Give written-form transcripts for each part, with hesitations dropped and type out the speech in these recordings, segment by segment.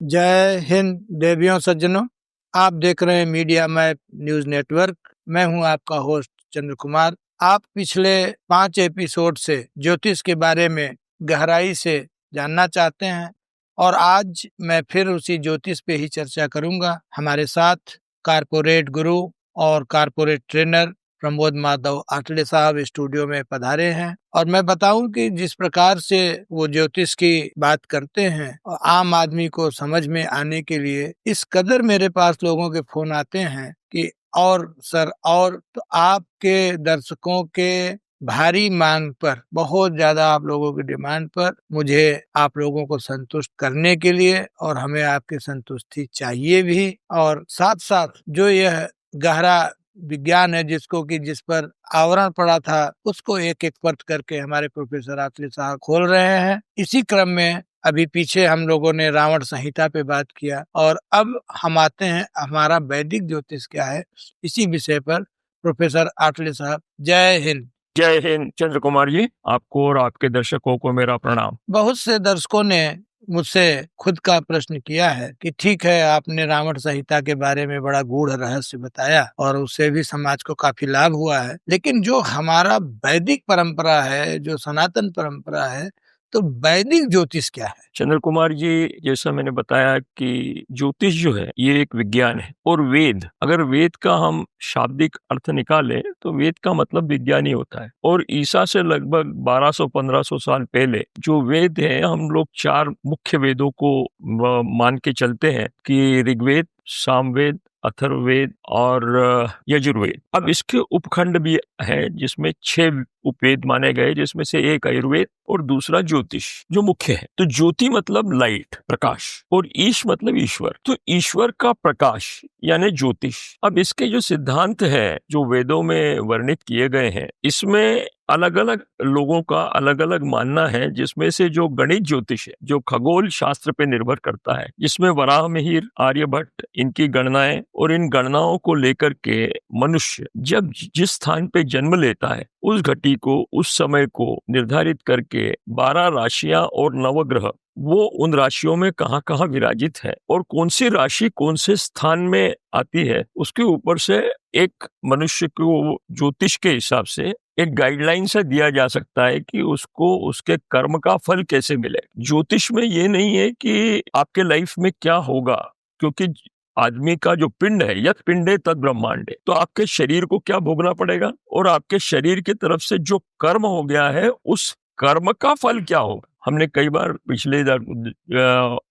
जय हिंद देवियों सज्जनों, आप देख रहे हैं मीडिया मैप न्यूज नेटवर्क। मैं हूं आपका होस्ट चंद्र कुमार। आप पिछले 5 एपिसोड से ज्योतिष के बारे में गहराई से जानना चाहते हैं और आज मैं फिर उसी ज्योतिष पे ही चर्चा करूंगा। हमारे साथ कारपोरेट गुरु और कारपोरेट ट्रेनर प्रमोद माधव आटले साहब स्टूडियो में पधारे हैं और मैं बताऊं कि जिस प्रकार से वो ज्योतिष की बात करते हैं और आम आदमी को समझ में आने के लिए इस कदर मेरे पास लोगों के फोन आते हैं कि और सर और तो आपके दर्शकों के भारी मांग पर, बहुत ज्यादा आप लोगों की डिमांड पर मुझे आप लोगों को संतुष्ट करने के लिए और हमें आपकी संतुष्टि चाहिए भी, और साथ साथ जो यह गहरा विज्ञान है जिस पर आवरण पड़ा था उसको एक एक परत करके हमारे प्रोफेसर आटले साहब खोल रहे हैं। इसी क्रम में अभी पीछे हम लोगों ने रावण संहिता पे बात किया और अब हम आते हैं हमारा वैदिक ज्योतिष क्या है, इसी विषय पर। प्रोफेसर आटले साहब, जय हिंद। जय हिंद चंद्र कुमार जी, आपको और आपके दर्शकों को मेरा प्रणाम। बहुत से दर्शकों ने मुझसे खुद का प्रश्न किया है कि ठीक है, आपने रावण संहिता के बारे में बड़ा गूढ़ रहस्य बताया और उससे भी समाज को काफी लाभ हुआ है, लेकिन जो हमारा वैदिक परंपरा है, जो सनातन परंपरा है, तो वैदिक ज्योतिष क्या है? चंद्र कुमार जी, जैसा मैंने बताया कि ज्योतिष जो है ये एक विज्ञान है और वेद, अगर वेद का हम शाब्दिक अर्थ निकालें तो वेद का मतलब विज्ञान ही होता है। और ईसा से लगभग 1200-1500 साल पहले जो वेद है, हम लोग 4 मुख्य वेदों को मान के चलते हैं कि ऋग्वेद, सामवेद, अथर्ववेद और यजुर्वेद। अब इसके उपखंड भी है जिसमें 6 उपवेद माने गए, जिसमें से एक आयुर्वेद और दूसरा ज्योतिष जो मुख्य है। तो ज्योति मतलब लाइट, प्रकाश, और ईश मतलब ईश्वर, तो ईश्वर का प्रकाश यानी ज्योतिष। अब इसके जो सिद्धांत है जो वेदों में वर्णित किए गए हैं, इसमें अलग अलग लोगों का अलग अलग मानना है, जिसमें से जो गणित ज्योतिष है जो खगोल शास्त्र पे निर्भर करता है, जिसमें वराह मिहिर, आर्यभट्ट, इनकी गणनाएं और इन गणनाओं को लेकर के मनुष्य जब जिस स्थान पे जन्म लेता है उस घटी को, उस समय को निर्धारित करके 12 राशियां और नवग्रह वो उन राशियों में कहाँ कहाँ विराजित है और कौन सी राशि कौन से स्थान में आती है, उसके ऊपर से एक मनुष्य को ज्योतिष के हिसाब से एक गाइडलाइन से दिया जा सकता है कि उसको उसके कर्म का फल कैसे मिले। ज्योतिष में ये नहीं है कि आपके लाइफ में क्या होगा, क्योंकि आदमी का जो पिंड है, यत पिंडे तद ब्रह्मांडे, तो आपके शरीर को क्या भोगना पड़ेगा और आपके शरीर की तरफ से जो कर्म हो गया है उस कर्म का फल क्या होगा। हमने कई बार पिछले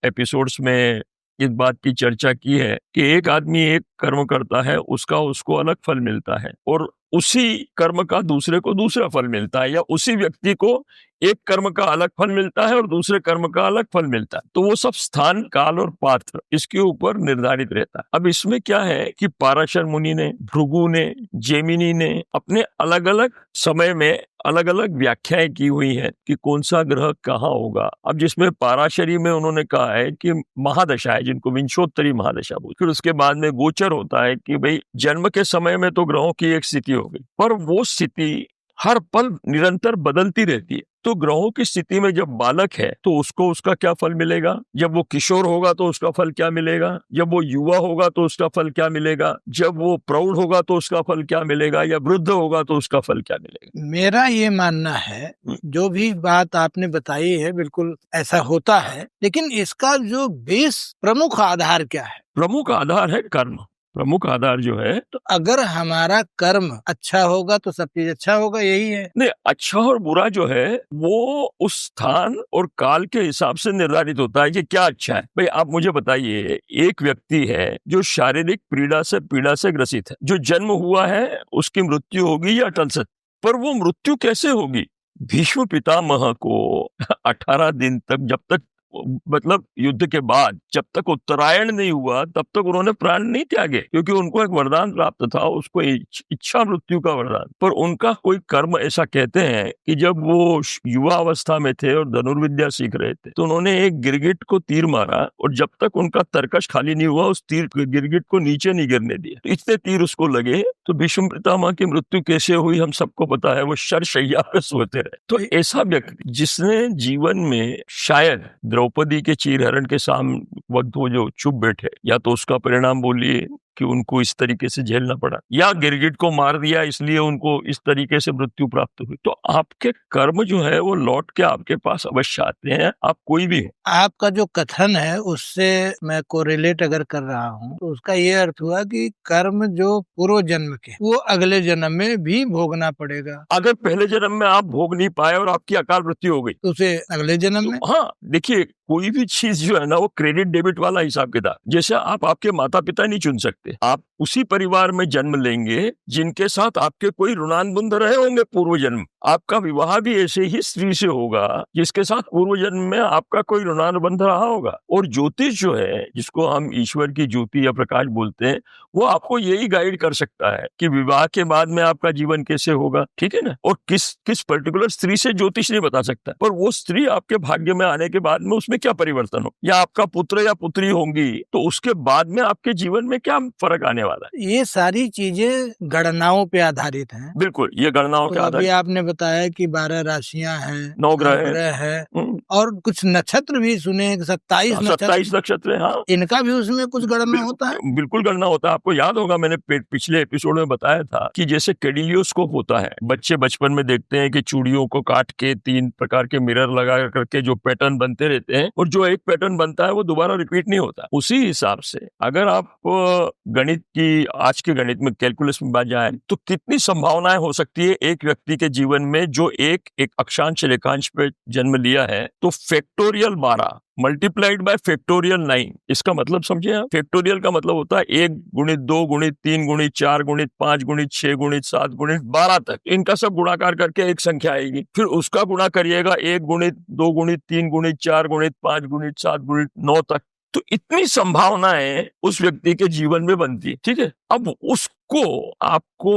एपिसोड्स में इस बात की चर्चा की है कि एक आदमी एक कर्म करता है, उसको अलग फल मिलता है, और उसी कर्म का दूसरे को दूसरा फल मिलता है, या उसी व्यक्ति को एक कर्म का अलग फल मिलता है और दूसरे कर्म का अलग फल मिलता है। तो वो सब स्थान, काल और पात्र इसके ऊपर निर्धारित रहता है। अब इसमें क्या है कि पाराशर मुनि ने, भृगु ने, जेमिनी ने अपने अलग अलग समय में अलग अलग व्याख्याएं की हुई हैं कि कौन सा ग्रह कहाँ होगा। अब जिसमें पाराशरी में उन्होंने कहा है कि महादशा है, जिनको विंशोत्तरी महादशा बोलते। फिर उसके बाद में गोचर होता है कि भाई जन्म के समय में तो ग्रहों की एक स्थिति हो गई, पर वो स्थिति हर पल निरंतर बदलती रहती है। तो ग्रहों की स्थिति में जब बालक है तो उसको उसका क्या फल मिलेगा, जब वो किशोर होगा तो उसका फल क्या मिलेगा, जब वो युवा होगा तो उसका फल क्या मिलेगा, जब वो प्रौढ़ होगा तो उसका फल क्या मिलेगा, या वृद्ध होगा तो उसका फल क्या मिलेगा। मेरा ये मानना है, जो भी बात आपने बताई है बिल्कुल ऐसा होता है, लेकिन इसका जो बेस प्रमुख आधार क्या है? प्रमुख आधार है कर्म। प्रमुख आधार जो है, तो अगर हमारा कर्म अच्छा होगा तो सब चीज अच्छा होगा, यही है। नहीं, अच्छा और बुरा जो है वो उस स्थान और काल के हिसाब से निर्धारित होता है कि क्या अच्छा है। भाई आप मुझे बताइए, एक व्यक्ति है जो शारीरिक पीड़ा से ग्रसित है, जो जन्म हुआ है, उसकी मृत्यु होगी या अटल सत्य, पर वो मृत्यु कैसे होगी? भीष्म पितामह को 18 दिन तक, जब तक मतलब युद्ध के बाद जब तक उत्तरायण नहीं हुआ तब तक उन्होंने प्राण नहीं त्यागे, क्योंकि उनको एक वरदान प्राप्त था, उसको इच्छा मृत्यु का वरदान। पर उनका कोई कर्म ऐसा कहते हैं कि जब वो युवा अवस्था में थे और धनुर्विद्या सीख रहे थे तो उन्होंने एक गिरगिट को तीर मारा, और जब तक उनका तरकश खाली नहीं हुआ उस तीर गिरगिट को नीचे नहीं गिरने दिया। तो इतने तीर उसको लगे। तो भीष्म पितामह की मृत्यु कैसे हुई हम सबको पता है, वो शरशैया पे सोते रहे। तो ऐसा व्यक्ति जिसने जीवन में शायद द्रौपदी के चीरहरण के वक्त वो जो चुप बैठे, या तो उसका परिणाम बोलिए कि उनको इस तरीके से झेलना पड़ा, या गिरगिट को मार दिया इसलिए उनको इस तरीके से मृत्यु प्राप्त हुई। तो आपके कर्म जो है वो लौट के आपके पास अवश्य आते हैं, आप कोई भी हो। आपका जो कथन है उससे मैं कोरिलेट अगर कर रहा हूँ तो उसका ये अर्थ हुआ कि कर्म जो पूर्व जन्म के वो अगले जन्म में भी भोगना पड़ेगा। अगर पहले जन्म में आप भोग नहीं पाए और आपकी अकाल मृत्यु हो गई तो उसे अगले जन्म में, हाँ देखिए, कोई भी चीज जो है ना वो क्रेडिट डेबिट वाला हिसाब किताब। जैसे आप आपके माता पिता नहीं चुन सकते, आप उसी परिवार में जन्म लेंगे जिनके साथ आपके कोई ऋणानुबंध रहे होंगे पूर्व जन्म। आपका विवाह भी ऐसे ही स्त्री से होगा जिसके साथ पूर्व जन्म में आपका कोई ऋणानुबंध रहा होगा। और ज्योतिष जो है, जिसको हम ईश्वर की ज्योति या प्रकाश बोलते हैं, वो आपको यही गाइड कर सकता है कि विवाह के बाद में आपका जीवन कैसे होगा, ठीक है ना। और किस पर्टिकुलर स्त्री से ज्योतिष नहीं बता सकता, पर वो स्त्री आपके भाग्य में आने के बाद में उसमें क्या परिवर्तन हो, या आपका पुत्र या पुत्री होंगी तो उसके बाद में आपके जीवन में क्या फर्क आने वाला है। ये सारी चीजें गणनाओं पे आधारित हैं। बिल्कुल, ये गणनाओं के अभी आधार। आपने बताया कि 12 राशियां हैं, 9 ग्रह है और कुछ नक्षत्र भी सुने, 27 नक्षत्र है। हाँ, इनका भी उसमें कुछ गणना होता है। बिल्कुल गणना होता है। आपको याद होगा मैंने पिछले एपिसोड में बताया था कि जैसे कैडिलियोस्कोप होता है, बच्चे बचपन में देखते हैं कि चूड़ियों को काट के 3 प्रकार के मिरर लगा करके जो पैटर्न बनते रहते हैं, और जो एक पैटर्न बनता है वो दोबारा रिपीट नहीं होता। उसी हिसाब से अगर आप गणित की, आज के गणित में, कैलकुलस में बात जाए तो कितनी संभावनाएं हो सकती है एक व्यक्ति के जीवन में जो एक अक्षांश रेखांश पे जन्म लिया है, तो फैक्टोरियल 12 मल्टीप्लाइड बाय फैक्टोरियल 9। इसका मतलब समझे आप? फैक्टोरियल का मतलब होता है 1 गुणित 2 गुणित 3 गुणित 4 गुणित 5 गुणित 6 गुणित 7 गुणित 12 तक, इनका सब गुणाकार करके एक संख्या आएगी। फिर उसका गुणा करिएगा 1 गुणित 2 गुणित 3 गुणित 4 गुणित 5 गुणित 7 गुणित 9 तक। तो इतनी संभावनाएं उस व्यक्ति के जीवन में बनती है, ठीक है। अब उसको आपको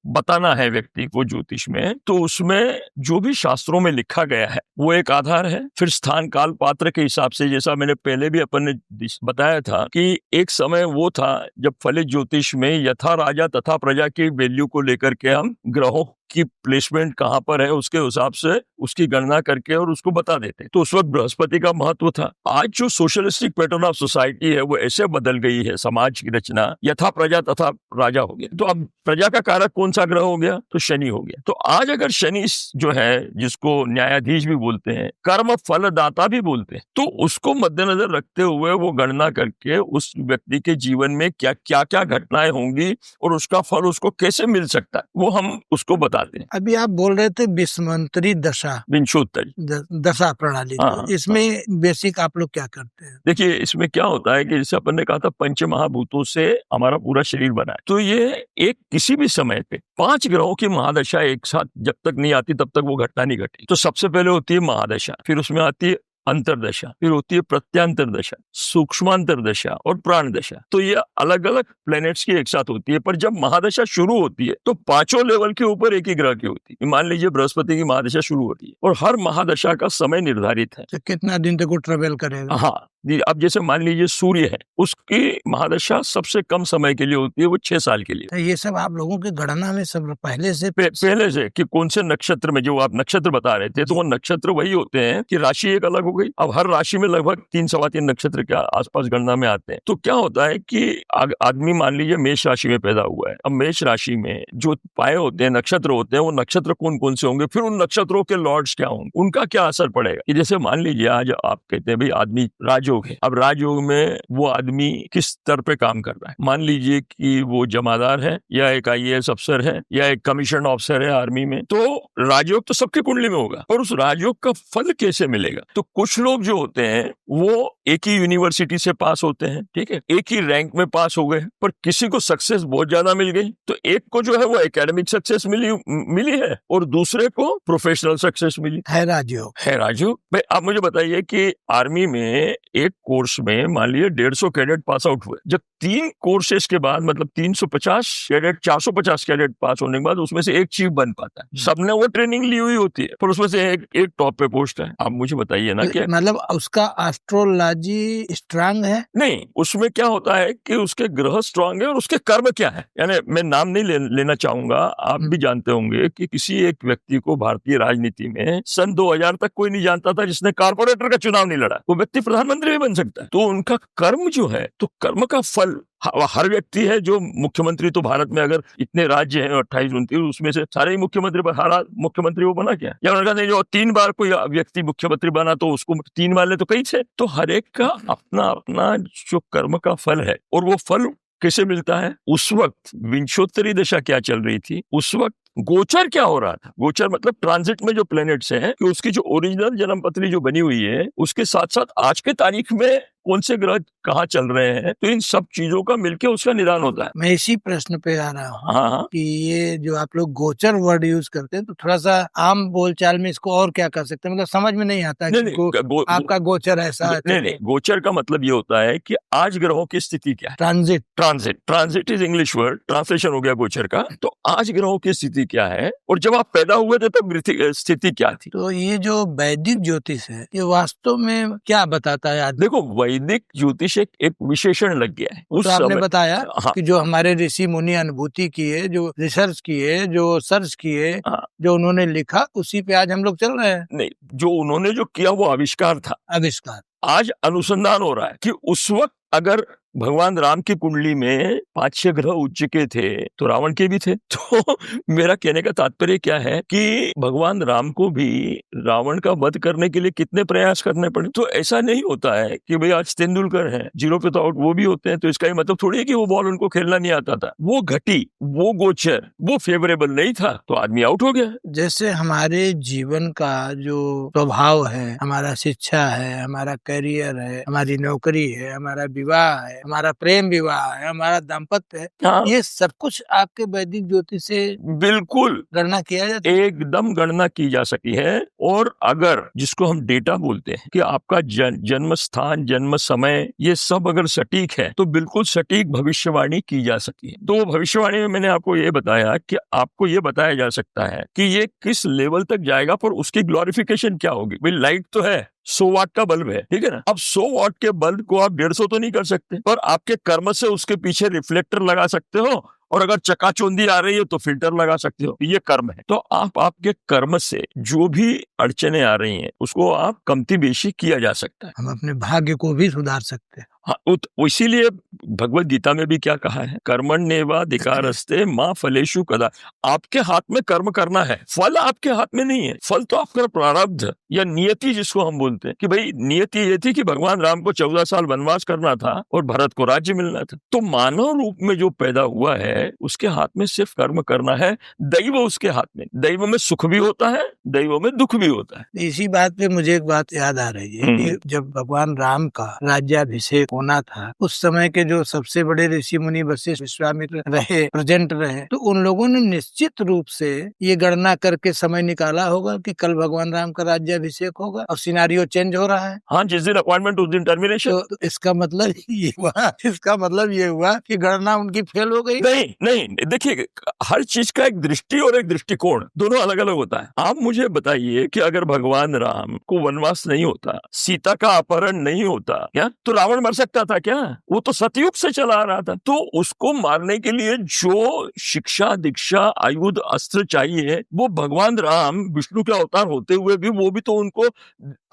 बताना है व्यक्ति को ज्योतिष में, तो उसमें जो भी शास्त्रों में लिखा गया है वो एक आधार है। फिर स्थान काल पात्र के हिसाब से, जैसा मैंने पहले भी अपन ने बताया था कि एक समय वो था जब फलित ज्योतिष में यथा राजा तथा प्रजा की वैल्यू को लेकर के हम ग्रहों की प्लेसमेंट कहाँ पर है उसके हिसाब से उसकी गणना करके और उसको बता देते। तो उस वक्त बृहस्पति का महत्व था। आज जो सोशलिस्टिक पैटर्न ऑफ सोसाइटी है वो ऐसे बदल गई है, समाज की रचना यथा प्रजा तथा राजा हो गया। तो अब प्रजा का कारक कौन सा ग्रह हो गया? तो शनि हो गया। तो आज अगर शनि जो है, जिसको न्यायाधीश भी बोलते हैं, कर्म फलदाता भी बोलते हैं, तो उसको मद्देनजर रखते हुए वो गणना करके उस व्यक्ति के जीवन में क्या क्या घटनाएं होंगी और उसका फल उसको कैसे मिल सकता है वो हम उसको बताते हैं। अभी आप बोल रहे थे विषमंतरी दशा, विंशोत्तरी दशा प्रणाली, तो इसमें बेसिक आप लोग क्या करते हैं? देखिए, इसमें क्या होता है कि जैसे अपन ने कहा था पंच महाभूतों से हमारा पूरा शरीर बना है, तो ये एक किसी भी समय पे 5 ग्रहों की महादशा एक साथ जब तक नहीं आती तब तक वो घटना नहीं घटी। तो सबसे पहले होती है महादशा, फिर उसमें आती है अंतरदशा, फिर होती है प्रत्यांतर दशा, सूक्ष्मांतर दशा और प्राण दशा। तो ये अलग अलग प्लैनेट्स की एक साथ होती है। पर जब महादशा शुरू होती है तो 5 लेवल के ऊपर एक ही ग्रह की होती है। मान लीजिए बृहस्पति की महादशा शुरू होती है और हर महादशा का समय निर्धारित है, तो कितना दिन तक वो ट्रेवल करेगा। हाँ, अब जैसे मान लीजिए सूर्य है, उसकी महादशा सबसे कम समय के लिए होती है, वो 6 साल के लिए। तो ये सब आप लोगों के गणना में सब पहले से कि कौन से नक्षत्र में, जो आप नक्षत्र बता रहे थे, तो वो नक्षत्र वही होते हैं कि राशि एक अलग हो गई। अब हर राशि में लगभग 3-3.25 नक्षत्र के आसपास गणना में आते हैं। तो क्या होता है कि आदमी मान लीजिए मेष राशि में पैदा हुआ है। अब मेष राशि में जो पाए होते हैं, नक्षत्र होते हैं, वो नक्षत्र कौन कौन से होंगे, फिर उन नक्षत्रों के लॉर्ड्स क्या होंगे, उनका क्या असर पड़ेगा। कि जैसे मान लीजिए आज आप कहते हैं भाई आदमी राजयोग है। अब राजयोग में वो आदमी किस स्तर पे काम कर रहा है, मान लीजिए कि वो जमादार है या एक IAS अफसर है या एक कमीशन ऑफिसर है आर्मी में, तो राजयोग तो सबके कुंडली में होगा, पर उस राजयोग का फल कैसे मिलेगा। तो कुछ लोग जो होते हैं वो एक ही यूनिवर्सिटी से पास होते हैं, ठीक है, एक ही रैंक में पास हो गए, पर किसी को सक्सेस बहुत ज्यादा मिल गई। तो एक को जो है वो एकेडमिक सक्सेस मिली है और दूसरे को प्रोफेशनल सक्सेस मिली है। राजयोग भाई आप मुझे बताइए कि आर्मी में एक कोर्स में मान लीजिए 150 कैडेट पास आउट हुए, जब 3 कोर्सेज के बाद मतलब 350 कैडेट, 450 कैडेट पास होने के बाद उसमें से एक चीफ बन पाता है। सबने वो ट्रेनिंग ली हुई होती है, पर उसमें से एक टॉप पे पोस्ट है। आप मुझे बताइए ना कि मतलब उसका एस्ट्रोलॉजी जी स्ट्रांग है? नहीं, उसमें क्या होता है कि उसके ग्रह स्ट्रांग है और उसके कर्म क्या है। यानी मैं नाम नहीं लेना चाहूंगा, आप भी जानते होंगे कि किसी एक व्यक्ति को भारतीय राजनीति में सन 2000 तक कोई नहीं जानता था जिसने कारपोरेटर का चुनाव नहीं लड़ा, वो व्यक्ति प्रधानमंत्री भी बन सकता है। तो उनका कर्म जो है, तो कर्म का फल हर व्यक्ति है जो मुख्यमंत्री, तो भारत में अगर इतने राज्य हैं 28-29, उसमें से सारे ही मुख्यमंत्री, हर मुख्यमंत्री वो बना क्या, या उन्होंने कहा जो 3 बार कोई व्यक्ति मुख्यमंत्री बना तो उसको 3 वाले तो कई थे। तो हर एक का अपना अपना जो कर्म का फल है, और वो फल कैसे मिलता है, उस वक्त विंशोत्तरी दशा क्या चल रही थी, उस वक्त गोचर क्या हो रहा था। गोचर मतलब ट्रांजिट में जो प्लैनेट्स हैं, कि उसकी जो ओरिजिनल जन्मपत्री जो बनी हुई है, उसके साथ साथ आज के तारीख में कौन से ग्रह कहाँ चल रहे हैं, तो इन सब चीजों का मिलके उसका निदान होता है। मैं इसी प्रश्न पे आ रहा हूँ। हाँ, कि ये जो आप लोग गोचर वर्ड यूज करते हैं, तो थोड़ा सा आम बोलचाल में इसको और क्या कर सकते हैं, मतलब समझ में नहीं आता नहीं, कि आपका गोचर ऐसा है। नहीं, गोचर का मतलब ये होता है कि आज ग्रहों की स्थिति क्या है। Transit is English word, translation हो गया गोचर का। तो आज ग्रहों की स्थिति क्या है, और जब आप पैदा हुए थे तब स्थिति क्या थी। तो ये जो वैदिक ज्योतिष है, ये वास्तव में क्या बताता है? देखो, वैदिक ज्योतिष एक विशेषण लग गया है। उस आपने बताया हाँ, कि जो हमारे ऋषि मुनि अनुभूति किए, जो रिसर्च किए, जो सर्च किए, हाँ, जो उन्होंने लिखा, उसी पे आज हम लोग चल रहे हैं। नहीं, जो उन्होंने जो किया वो आविष्कार था। आविष्कार आज अनुसंधान हो रहा है कि उस वक्त अगर भगवान राम की कुंडली में 5-6 ग्रह उच्च के थे, तो रावण के भी थे। तो मेरा कहने का तात्पर्य क्या है कि भगवान राम को भी रावण का वध करने के लिए कितने प्रयास करने पड़े। तो ऐसा नहीं होता है कि भाई आज तेंदुलकर है, 0 पे तो आउट, वो भी होते हैं, तो इसका ये मतलब थोड़ी है कि वो बॉल उनको खेलना नहीं आता था। वो घटी, वो गोचर, वो फेवरेबल नहीं था, तो आदमी आउट हो गया। जैसे हमारे जीवन का जो स्वभाव है, हमारा शिक्षा है, हमारा करियर है, हमारी नौकरी है, हमारा विवाह है, हमारा प्रेम विवाह है, हमारा दाम्पत्य है, हाँ, ये सब कुछ आपके वैदिक ज्योतिष से बिल्कुल गणना किया जाता है। एकदम गणना की जा सकती है। और अगर जिसको हम डेटा बोलते हैं कि आपका जन्म स्थान, जन्म समय, ये सब अगर सटीक है, तो बिल्कुल सटीक भविष्यवाणी की जा सकती है। तो भविष्यवाणी में मैंने आपको ये बताया कि आपको ये बताया जा सकता है कि ये किस लेवल तक जाएगा, पर उसकी ग्लोरिफिकेशन क्या होगी। भाई लाइट तो है, 100 वाट का बल्ब है, ठीक है ना। अब 100 वाट के बल्ब को आप 150 तो नहीं कर सकते, पर आपके कर्म से उसके पीछे रिफ्लेक्टर लगा सकते हो, और अगर चकाचौंधी आ रही है तो फिल्टर लगा सकते हो। ये कर्म है। तो आप आपके कर्म से जो भी अड़चने आ रही हैं, उसको आप कमती बेशी किया जा सकता है। हम अपने भाग्य को भी सुधार सकते हैं। हाँ, इसीलिए भगवत गीता में भी क्या कहा है, कर्मण्येवाधिकारस्ते मां फलेषु कदा। आपके हाथ में कर्म करना है, फल आपके हाथ में नहीं है। फल तो आपका प्रारब्ध या नियति, जिसको हम बोलते हैं कि भाई नियति ये थी कि भगवान राम को 14 साल वनवास करना था और भरत को राज्य मिलना था। तो मानव रूप में जो पैदा हुआ है, उसके हाथ में सिर्फ कर्म करना है। दैव उसके हाथ में, दैव में सुख भी होता है, दैव में दुख भी होता है। इसी बात पे मुझे एक बात याद आ रही है कि जब भगवान राम का राज्याभिषेक होना था, उस समय के जो सबसे बड़े ऋषि मुनि वशिष्ठ, विश्वामित्र रहे, प्रेजेंट रहे, तो उन लोगों ने निश्चित रूप से ये गणना करके समय निकाला होगा कि कल भगवान राम का राज्याभिषेक होगा और सिनारियो चेंज हो रहा है। हाँ, जिस दिन अपॉइंटमेंट उस दिन टर्मिनेशन। तो इसका मतलब ये हुआ कि गणना उनकी फेल हो गई। नहीं, देखिए, हर चीज का एक दृष्टि और एक दृष्टिकोण दोनों अलग अलग होता है। आप मुझे बताइए कि अगर भगवान राम को वनवास नहीं होता, सीता का अपहरण नहीं होता, क्या तो रावण मर सकता था क्या? वो तो सतयुग से चला आ रहा था। तो उसको मारने के लिए जो शिक्षा, दीक्षा, आयुध, अस्त्र चाहिए, वो भगवान राम विष्णु के अवतार होते हुए भी वो भी तो उनको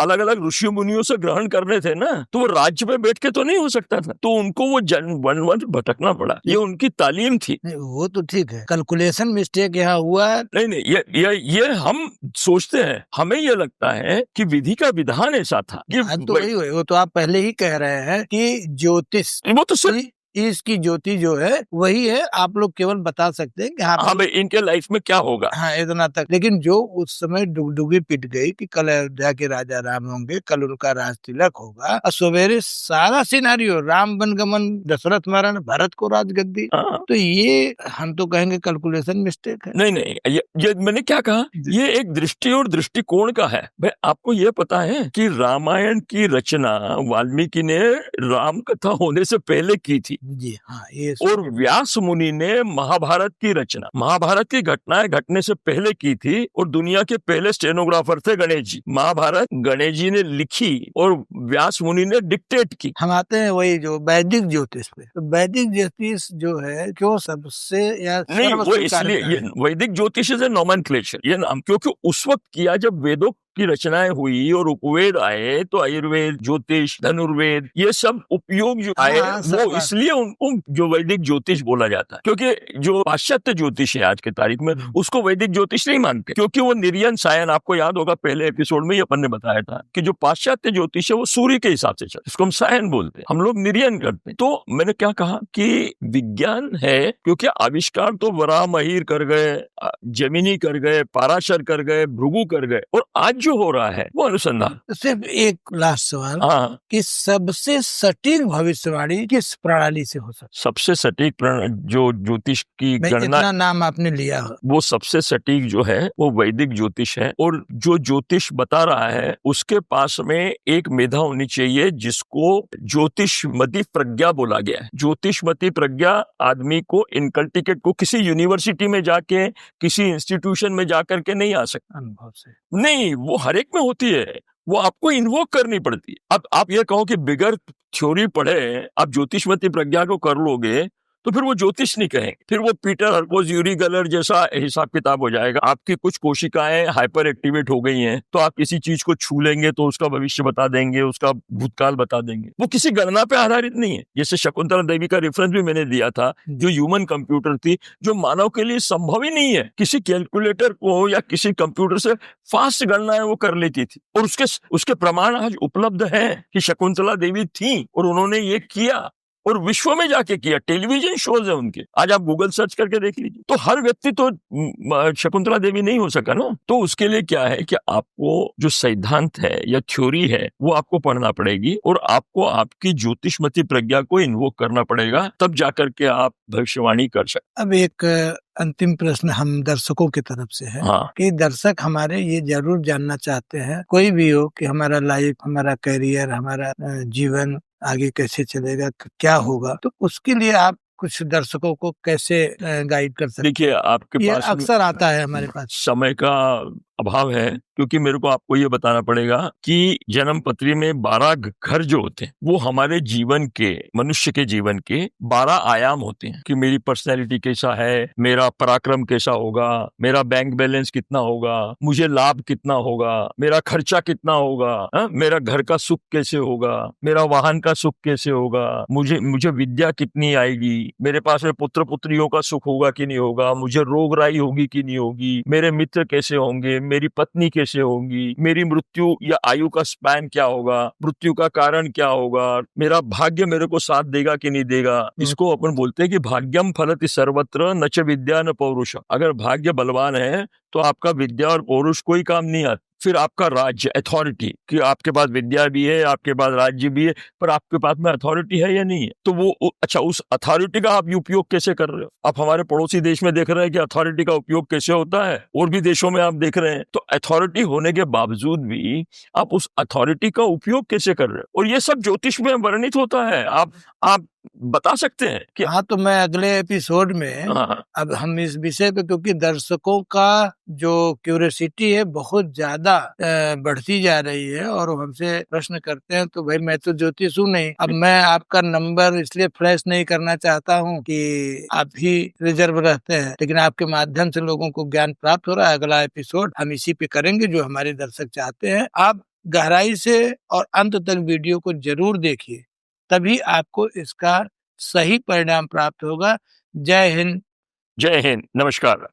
अलग अलग ऋषि मुनियों से ग्रहण करने थे ना। तो वो राज्य में बैठ के तो नहीं हो सकता था, तो उनको वो वन वन भटकना पड़ा। ये उनकी तालीम थी। वो तो ठीक है, कैलकुलेशन मिस्टेक यहाँ हुआ है। नहीं, ये हम सोचते हैं, हमें ये लगता है कि विधि का विधान ऐसा था कि तो वही वो तो आप पहले ही कह रहे हैं कि ज्योतिष, वो तो इसकी ज्योति जो है वही है, आप लोग केवल बता सकते हैं कि हाँ भाई इनके लाइफ में क्या होगा, हाँ इतना तक। लेकिन जो उस समय डुगडुगी पिट गई कि कल अयोध्या के राजा राम होंगे, कल उनका राज तिलक होगा, और सवेरे सारा सिनारियो राम वनगमन, दशरथ मरण, भरत को राजगद्दी, तो ये हम तो कहेंगे कैलकुलेशन मिस्टेक है। नहीं, ये मैंने क्या कहा, ये एक दृष्टि और दृष्टिकोण का है। भाई आपको ये पता है कि रामायण की रचना वाल्मीकि ने राम कथा होने से पहले की थी। जी हाँ, ये और व्यास मुनि ने महाभारत की रचना, महाभारत की घटनाएं घटने से पहले की थी और दुनिया के पहले स्टेनोग्राफर थे गणेश जी। महाभारत गणेश जी ने लिखी और व्यास मुनि ने डिक्टेट की। हम आते हैं वही जो वैदिक ज्योतिष पे, तो वैदिक ज्योतिष जो है क्यों सबसे या नहीं, वो इसलिए ये वैदिक ज्योतिष से नॉमेनक्लेचर, ये नाम क्योंकि उस वक्त किया जब वेदों की रचनाएं हुई और उपवेद आए, तो आयुर्वेद, ज्योतिष, धनुर्वेद, ये सब उपयोग जो आए, वो इसलिए उनको जो वैदिक ज्योतिष बोला जाता है। क्योंकि जो पाश्चात्य ज्योतिष है आज के तारीख में, उसको वैदिक ज्योतिष नहीं मानते, क्योंकि वो निर्यन सायन, आपको याद होगा पहले एपिसोड में ही अपन ने बताया था कि जो पाश्चात्य ज्योतिष है वो सूर्य के हिसाब से चलता है, इसको हम सायन बोलते हैं, हम लोग निर्यन करते हैं। तो मैंने क्या कहा कि विज्ञान है, क्योंकि आविष्कार तो वराह महिर कर गए, जेमिनी कर गए, पाराशर कर गए, भृगु कर गए, और आज जो हो रहा है वो अनुसंधान। सिर्फ एक लास्ट सवाल, कि सबसे सटीक भविष्यवाणी किस प्रणाली से हो सकती? सबसे सटीक जो ज्योतिष की गणना, इतना नाम आपने लिया, वो सबसे सटीक जो है वो वैदिक ज्योतिष है। और जो ज्योतिष बता रहा है उसके पास में एक मेधा होनी चाहिए जिसको ज्योतिषमती प्रज्ञा बोला गया है। ज्योतिषमती प्रज्ञा आदमी को इनकल्टिकेट को किसी यूनिवर्सिटी में जाके, किसी इंस्टीट्यूशन में जाकर के नहीं आ सकता, अनुभव से नहीं, वो हर एक में होती है, वो आपको इन्वोक करनी पड़ती है। अब आप ये कहो कि बिगर थ्योरी पढ़े आप ज्योतिषमती प्रज्ञा को कर लोगे, तो फिर वो ज्योतिष नहीं कहेंगे, फिर वो पीटर हरकोज, यूरी गलर जैसा हिसाब किताब हो जाएगा। आपकी कुछ कोशिकाएं हाइपर एक्टिवेट हो गई हैं, तो आप किसी चीज को छू लेंगे तो उसका भविष्य बता देंगे, उसका भूतकाल बता देंगे। वो किसी गणना पे आधारित नहीं है। जैसे शकुंतला देवी का रेफरेंस भी मैंने दिया था, जो ह्यूमन कंप्यूटर थी, जो मानव के लिए संभव ही नहीं है। किसी कैलकुलेटर को या किसी कंप्यूटर से फास्ट गणनाएं वो कर लेती थी, और उसके प्रमाण आज उपलब्ध है कि शकुंतला देवी थी और उन्होंने ये किया, और विश्व में जाके किया। टेलीविजन शोज है उनके, आज आप गूगल सर्च करके देख लीजिए। तो हर व्यक्ति तो शकुंतला देवी नहीं हो सका ना। तो उसके लिए क्या है कि आपको जो सिद्धांत है या थ्योरी है वो आपको पढ़ना पड़ेगी, और आपको आपकी ज्योतिषमती प्रज्ञा को इन्वोक करना पड़ेगा, तब जाकर के आप भविष्यवाणी कर सकते। अब एक अंतिम प्रश्न हम दर्शकों की तरफ से है, कि दर्शक हमारे ये जरूर जानना चाहते हैं, कोई भी हो, कि हमारा लाइफ, हमारा करियर, हमारा जीवन आगे कैसे चलेगा, क्या होगा, तो उसके लिए आप कुछ दर्शकों को कैसे गाइड कर सकते हैं? देखिए, आपके पास अक्सर आता है हमारे पास, समय का अभाव है, क्योंकि मेरे को आपको ये बताना पड़ेगा कि जन्म पत्री में 12 घर जो होते हैं वो हमारे जीवन के, मनुष्य के जीवन के 12 आयाम होते हैं, कि मेरी पर्सनैलिटी कैसा है, मेरा पराक्रम कैसा होगा, मेरा बैंक बैलेंस कितना होगा, मुझे लाभ कितना होगा, मेरा खर्चा कितना होगा, मेरा घर का सुख कैसे होगा, मेरा वाहन का सुख कैसे होगा, मुझे विद्या कितनी आएगी, मेरे पास में पुत्र पुत्रियों का सुख होगा कि नहीं होगा, मुझे रोग राई होगी कि नहीं होगी, मेरे मित्र कैसे होंगे, मेरी पत्नी कैसे होगी, मेरी मृत्यु या आयु का स्पैन क्या होगा, मृत्यु का कारण क्या होगा, मेरा भाग्य मेरे को साथ देगा कि नहीं देगा। इसको अपन बोलते हैं कि भाग्यम फलति सर्वत्र न च विद्या न पौरुष। अगर भाग्य बलवान है तो आपका विद्या और पौरुष कोई काम नहीं आता। फिर आपका राज्य, अथॉरिटी, कि आपके पास विद्या भी है, आपके पास राज्य भी है, पर आपके पास में अथॉरिटी है या नहीं है। तो वो अच्छा, उस अथॉरिटी का आप उपयोग कैसे कर रहे हो? आप हमारे पड़ोसी देश में देख रहे हैं कि अथॉरिटी का उपयोग कैसे होता है, और भी देशों में आप देख रहे हैं। तो अथॉरिटी होने के बावजूद भी आप उस अथॉरिटी का उपयोग कैसे कर रहे हो, और ये सब ज्योतिष में वर्णित होता है। आप बता सकते हैं कि हाँ, तो मैं अगले एपिसोड में अब हम इस विषय पे, क्योंकि दर्शकों का जो क्यूरियोसिटी है बहुत ज्यादा बढ़ती जा रही है, और हमसे प्रश्न करते हैं, तो भाई मैं तो ज्योतिष हूँ नहीं। अब मैं आपका नंबर इसलिए फ्लैश नहीं करना चाहता हूँ कि आप ही रिजर्व रहते हैं, लेकिन आपके माध्यम से लोगों को ज्ञान प्राप्त हो रहा है। अगला एपिसोड हम इसी पे करेंगे जो हमारे दर्शक चाहते हैं। आप गहराई से और अंत तक वीडियो को जरूर देखिए, तभी आपको इसका सही परिणाम प्राप्त होगा। जय हिंद, जय हिंद, नमस्कार।